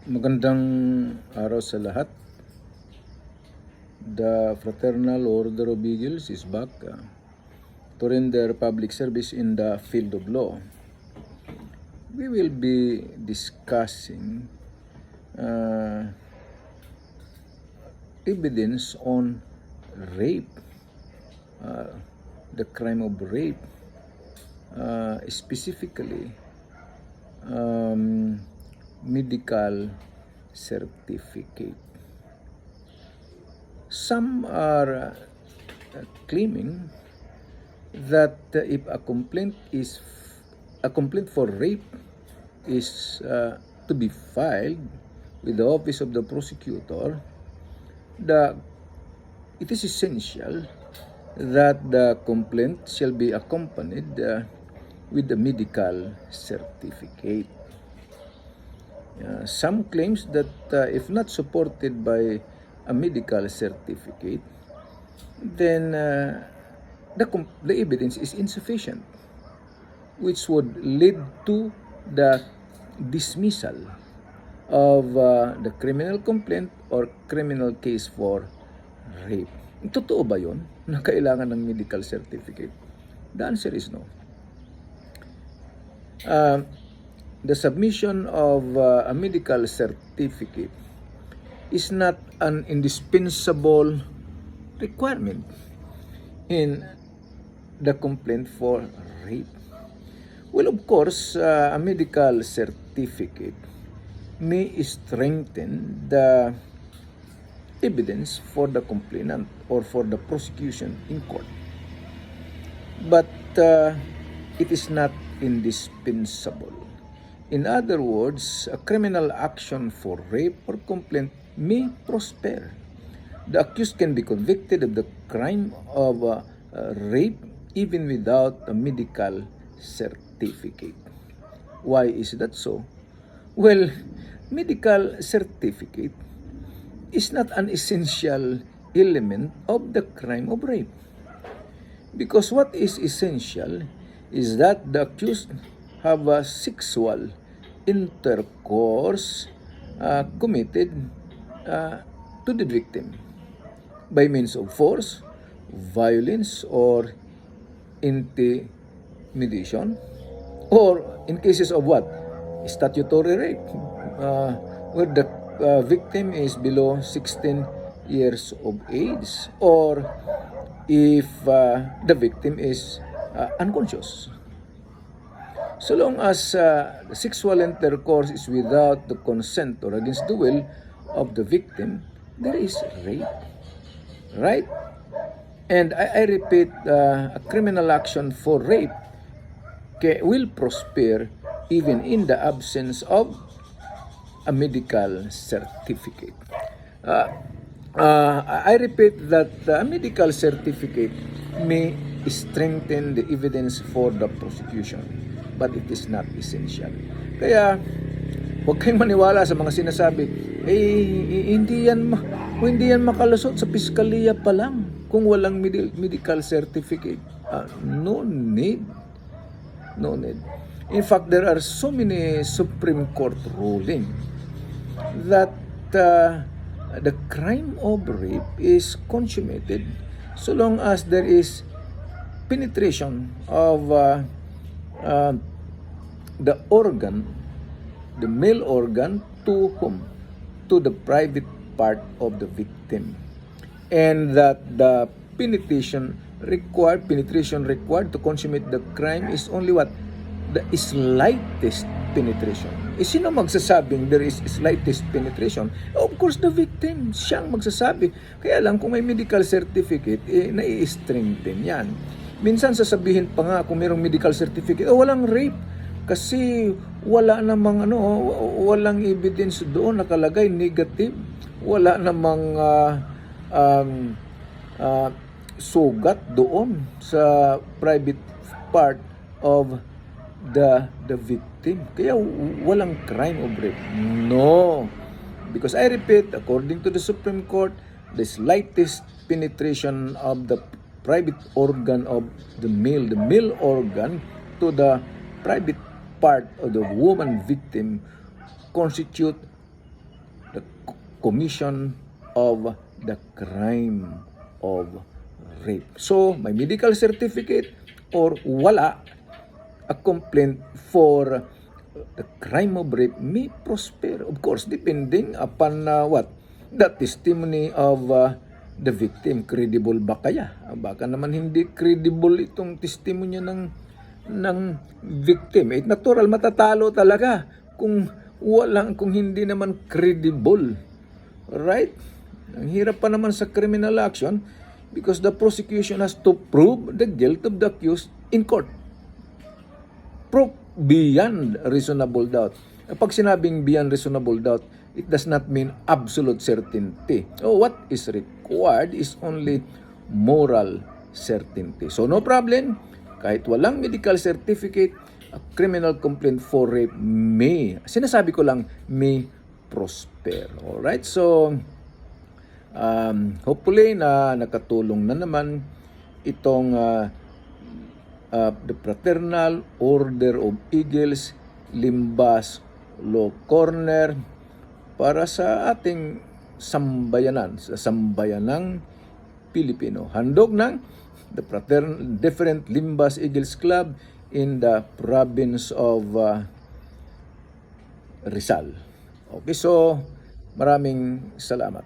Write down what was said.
Magandang araw sa lahat. The Fraternal Order of Eagles is back to render public service in the field of law. We will be discussing evidence on rape, the crime of rape, specifically medical certificate. Some are claiming that if a complaint for rape is to be filed with the office of the prosecutor, it is essential that the complaint shall be accompanied with a medical certificate. Some claims that if not supported by a medical certificate, then the evidence is insufficient, which would lead to the dismissal of the criminal complaint or criminal case for rape. Totoo ba yun na kailangan ng medical certificate? The answer is no. The submission of a medical certificate is not an indispensable requirement in the complaint for rape. Well, of course, a medical certificate may strengthen the evidence for the complainant or for the prosecution in court. But it is not indispensable. In other words, a criminal action for rape or complaint may prosper. The accused can be convicted of the crime of rape even without a medical certificate. Why is that so? Well, medical certificate is not an essential element of the crime of rape. Because what is essential is that the accused have a sexual intercourse committed to the victim by means of force, violence, or intimidation, or in cases of what? Statutory rape, where the victim is below 16 years of age, or if the victim is unconscious. So long as the sexual intercourse is without the consent or against the will of the victim, there is rape. Right? And I repeat, a criminal action for rape will prosper even in the absence of a medical certificate. I repeat that a medical certificate may strengthen the evidence for the prosecution, but it is not essential. Kaya, huwag kayong maniwala sa mga sinasabi, hindi yan makalusot sa piskalya pa lang kung walang medical certificate. No need. No need. In fact, there are so many Supreme Court rulings that the crime of rape is consummated so long as there is penetration of the organ, the male organ, to whom? To the private part of the victim. And that the penetration required to consummate the crime is only what? The slightest penetration. Sino magsasabing there is slightest penetration? Of course, the victim. Siyang magsasabi. Kaya lang, kung may medical certificate, nai-strengthen yan. Minsan sasabihin pa nga kung mayroong medical certificate, walang rape. Kasi wala namang walang evidence doon nakalagay negative. Wala namang sugat doon sa private part of the victim. Kaya walang crime of rape. No. Because I repeat, according to the Supreme Court, the slightest penetration of the private organ of the male organ to the private part of the woman victim constitute the commission of the crime of rape. So, may medical certificate or wala, a complaint for the crime of rape may prosper. Of course, depending upon the testimony of the victim. Credible ba kaya? Baka naman hindi credible itong testimony ng victim. Natural, matatalo talaga kung kung hindi naman credible. Right? Ang hirap pa naman sa criminal action because the prosecution has to prove the guilt of the accused in court. Proof beyond reasonable doubt. Pag sinabing beyond reasonable doubt, it does not mean absolute certainty. So what is required is only moral certainty. So no problem, kahit walang medical certificate, a criminal complaint for rape sinasabi ko lang, may prosper. Alright, so hopefully na nakatulong na naman itong the Fraternal Order of Eagles Limbas Law Corner para sa ating sambayanan, sa sambayanang Pilipino. Handog ng the different Limbas Eagles Club in the province of Rizal. Okay, so maraming salamat.